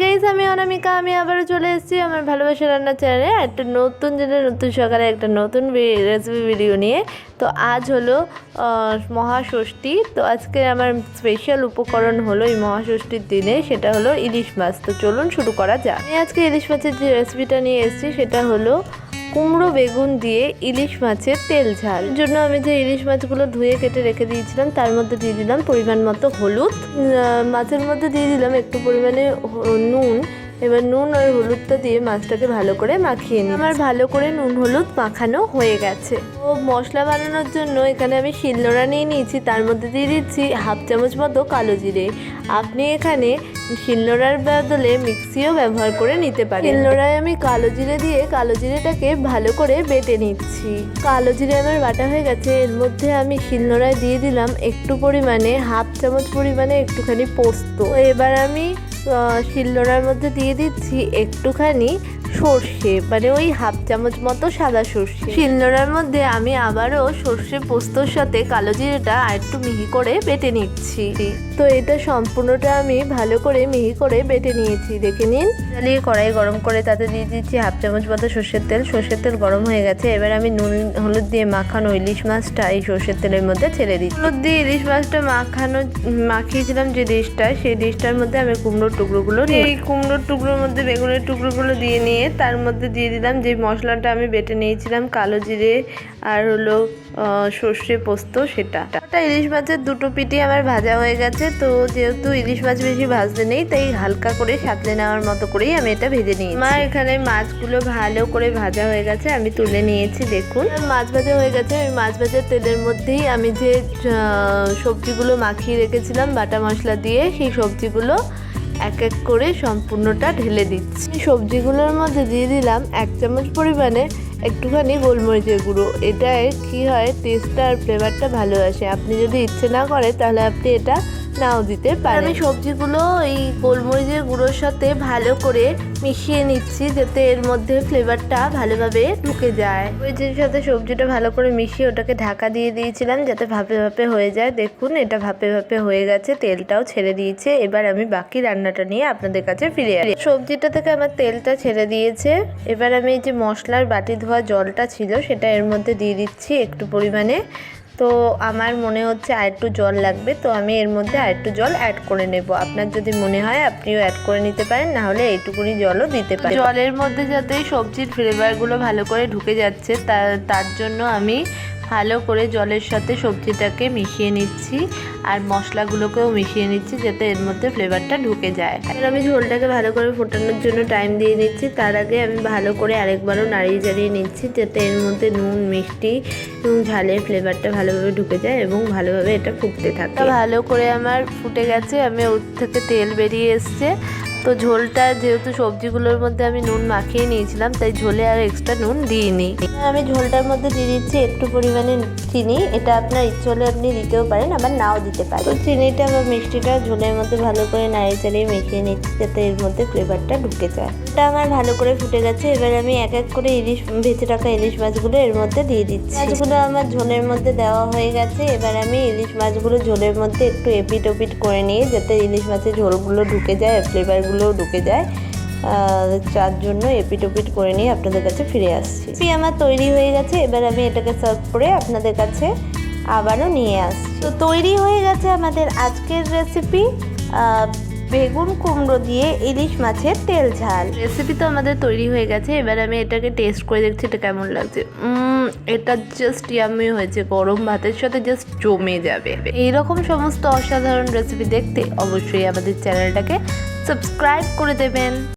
Guys, আমি অনামিকা। আমি আবারও চলে এসেছি আমার ভালোবাসা রান্নার চ্যানেলে একটা নতুন দিনে নতুন সকালে একটা নতুন রেসিপি ভিডিও নিয়ে। তো আজ হলো মহাষষ্ঠী। তো আজকে আমার স্পেশাল উপকরণ হলো এই মহাষষ্ঠীর দিনে, সেটা হলো ইলিশ মাছ। তো চলুন শুরু করা যাক। আমি আজকে ইলিশ মাছের যে রেসিপিটা নিয়ে এসেছি সেটা হলো কুমড়ো বেগুন দিয়ে ইলিশ মাছের তেল ঝাল। এর জন্য আমি যে ইলিশ মাছগুলো ধুয়ে কেটে রেখে দিয়েছিলাম তার মধ্যে দিয়ে দিলাম পরিমাণ মতো হলুদ, মাছের মধ্যে দিয়ে দিলাম একটু পরিমাণে নুন। এবার নুন আর হলুদটা দিয়ে মাছটাকে ভালো করে মাখিয়ে নিই। আমার ভালো করে নুন হলুদ মাখানো হয়ে গেছে। ও মশলা বানানোর জন্য এখানে আমি শিলনোড়া নিয়ে নিয়েছি, তার মধ্যে দিয়ে দিচ্ছি হাফ চামচ মতো কালো জিরে। আপনি এখানে শিলনোড়ার বদলে মিক্সিও ব্যবহার করে নিতে পারেন। শিলনোড়ায় আমি কালো জিরে দিয়ে কালো জিরেটাকে ভালো করে বেটে নিচ্ছি। কালো জিরে আমার বাটা হয়ে গেছে। এর মধ্যে আমি শিলনোড়ায় দিয়ে দিলাম একটু পরিমাণে হাফ চামচ পরিমাণে একটুখানি পোস্ত। এবার আমি শিলনোড়ার মধ্যে দিয়ে দিচ্ছি একটুখানি সর্ষে, মানে ওই হাফ চামচ মতো সাদা সর্ষে। শিলনোড়ার মধ্যে আমি আবারও সর্ষে পোস্তর সাথে কালো জিরেটা আর একটু মিহি করে বেটে নিচ্ছি। তো এটা সম্পূর্ণটা আমি ভালো করে মিহি করে বেটে নিয়েছি, দেখে নিন। জ্বালিয়ে কড়াই গরম করে তাতে দিয়ে দিচ্ছি হাফ চামচ মতো সর্ষের তেল। সর্ষের তেল গরম হয়ে গেছে। এবার আমি নুন হলুদ দিয়ে মাখানো ইলিশ মাছটা এই সর্ষের তেলের মধ্যে ছেড়ে দিচ্ছি। হলুদ দিয়ে ইলিশ মাছটা মাখিয়েছিলাম যে ডিশটা, সেই ডিশটার মধ্যে আমি কুমড়োর টুকরোগুলো, এই কুমড়োর টুকরোর মধ্যে বেগুনের টুকরোগুলো দিয়ে নিয়ে তার মধ্যে দিয়ে দিলাম যে মশলাটা আমি বেটে নিয়েছিলাম, কালো জিরে আর হলো সর্ষে পোস্ত, সেটা। ইলিশ মাছের দুটো পিঠই আমার ভাজা হয়ে গেছে। তো যেহেতু ইলিশ মাছ বেশি ভাজতে নেই, তাই হালকা করে সাঁতলে নেওয়ার মতো করেই আমি এটা ভেজে নিয়েছি। মা এখানে মাছগুলো ভালো করে ভাজা হয়ে গেছে, আমি তুলে নিয়েছি। দেখুন মাছ ভাজা হয়ে গেছে। ওই মাছ ভাজার তেলের মধ্যেই আমি যে সবজিগুলো মাখিয়ে রেখেছিলাম বাটা মশলা দিয়ে, সেই সবজিগুলো এক এক করে সম্পূর্ণটা ঢেলে দিচ্ছি। সবজিগুলোর মধ্যে দিয়ে দিলাম এক চামচ পরিমাণে একটুখানি গোলমরিচের গুঁড়ো। এটায় কি হয়, টেস্টটা আর ফ্লেভারটা ভালো আসে। আপনি যদি ইচ্ছে না করে তাহলে আপনি এটা নাও দিতে পারেন। আমি সবজিগুলো এই গোলমরিচের গুঁড়োর সাথে ভালো করে মিশিয়ে নিচ্ছি, যাতে এর মধ্যে ফ্লেভারটা ভালোভাবে ঢুকে যায়। ওই যে সাথে সবজিটা ভালো করে মিশিয়ে ওটাকে ঢাকা দিয়ে দিয়েছিলাম যাতে ভাপে ভাপে হয়ে যায়। দেখুন এটা ভাপে ভাপে হয়ে গেছে, তেলটাও ছেড়ে দিয়েছে। এবার আমি বাকি রান্নাটা নিয়ে আপনাদের কাছে ফিরে আসি। সবজিটা থেকে আমার তেলটা ছেড়ে দিয়েছে। এবার আমি এই যে মশলার বাটি ধোয়া জলটা ছিল সেটা এর মধ্যে দিয়ে দিচ্ছি একটু পরিমাণে। তো আমার মনে হচ্ছে আর একটু জল লাগবে, তো আমি এর মধ্যে আর একটু জল অ্যাড করে নেব। আপনার যদি মনে হয় আপনিও অ্যাড করে নিতে পারেন, না হলে এইটুকুনি জলও দিতে পারেন। জলের মধ্যে যাতে সবজির ফ্লেভারগুলো ভালো করে ঢুকে যাচ্ছে তার জন্য আমি ভালো করে জলের সাথে সবজিটাকে মিশিয়ে নিচ্ছি আর মশলাগুলোকেও মিশিয়ে নিচ্ছি যাতে এর মধ্যে ফ্লেভারটা ঢুকে যায়। এবার আমি ঝোলটাকে ভালো করে ফোটানোর জন্য টাইম দিয়ে নিচ্ছি। তার আগে আমি ভালো করে আরেকবারও নাড়িয়ে চাড়িয়ে নিচ্ছি যাতে এর মধ্যে নুন মিষ্টি এবং ঝালের ফ্লেভারটা ভালোভাবে ঢুকে যায় এবং ভালোভাবে এটা ফুটতে থাকে। ভালো করে আমার ফুটে গেছে, আমি ওর থেকে তেল বেরিয়ে এসছে। তো ঝোলটা যেহেতু সবজিগুলোর মধ্যে আমি নুন মাখিয়ে নিয়েছিলাম, তাই ঝোলে আর এক্সট্রা নুন দিইনি। আমি ঝোলটার মধ্যে দিয়ে দিচ্ছি একটু পরিমাণে চিনি। এটা আপনার ইচ্ছে হলে আপনি দিতেও পারেন, আবার নাও দিতে পারেন। তো চিনিটা বা মিষ্টিটা ঝোলের মধ্যে ভালো করে নাড়িয়ে চাড়িয়ে মিশিয়ে নিচ্ছি যাতে এর মধ্যে ফ্লেভারটা ঢুকে যায়। এটা আমার ভালো করে ফুটে গেছে। এবার আমি এক এক করে ভেজে রাখা ইলিশ মাছগুলো এর মধ্যে দিয়ে দিচ্ছি। মাছগুলো আমার ঝোলের মধ্যে দেওয়া হয়ে গেছে। এবার আমি ইলিশ মাছগুলো ঝোলের মধ্যে একটু এপিট ওপিট করে নিয়ে যাতে ইলিশ মাছের ঝোলগুলো ঢুকে যায় আর ফ্লেভারগুলোও ঢুকে যায়, তার জন্য এপিট ওপিট করে নিয়ে আপনাদের কাছে ফিরে আসছি। আমার তৈরি হয়ে গেছে। এবার আমি এটাকে সার্ভ করে আপনাদের কাছে আবারও নিয়ে আসছি। তো তৈরি হয়ে গেছে আমাদের আজকের রেসিপি, বেগুন কুমড়ো দিয়ে ইলিশ মাছের তেল ঝাল। রেসিপি তো আমাদের তৈরি হয়ে গেছে। এবার আমি এটাকে টেস্ট করে দেখছি এটা কেমন লাগছে। এটা জাস্ট ইয়ামি হয়েছে, গরম ভাতের সাথে জাস্ট জমে যাবে। এইরকম সমস্ত অসাধারণ রেসিপি দেখতে অবশ্যই আমাদের চ্যানেলটাকে সাবস্ক্রাইব করে দেবেন।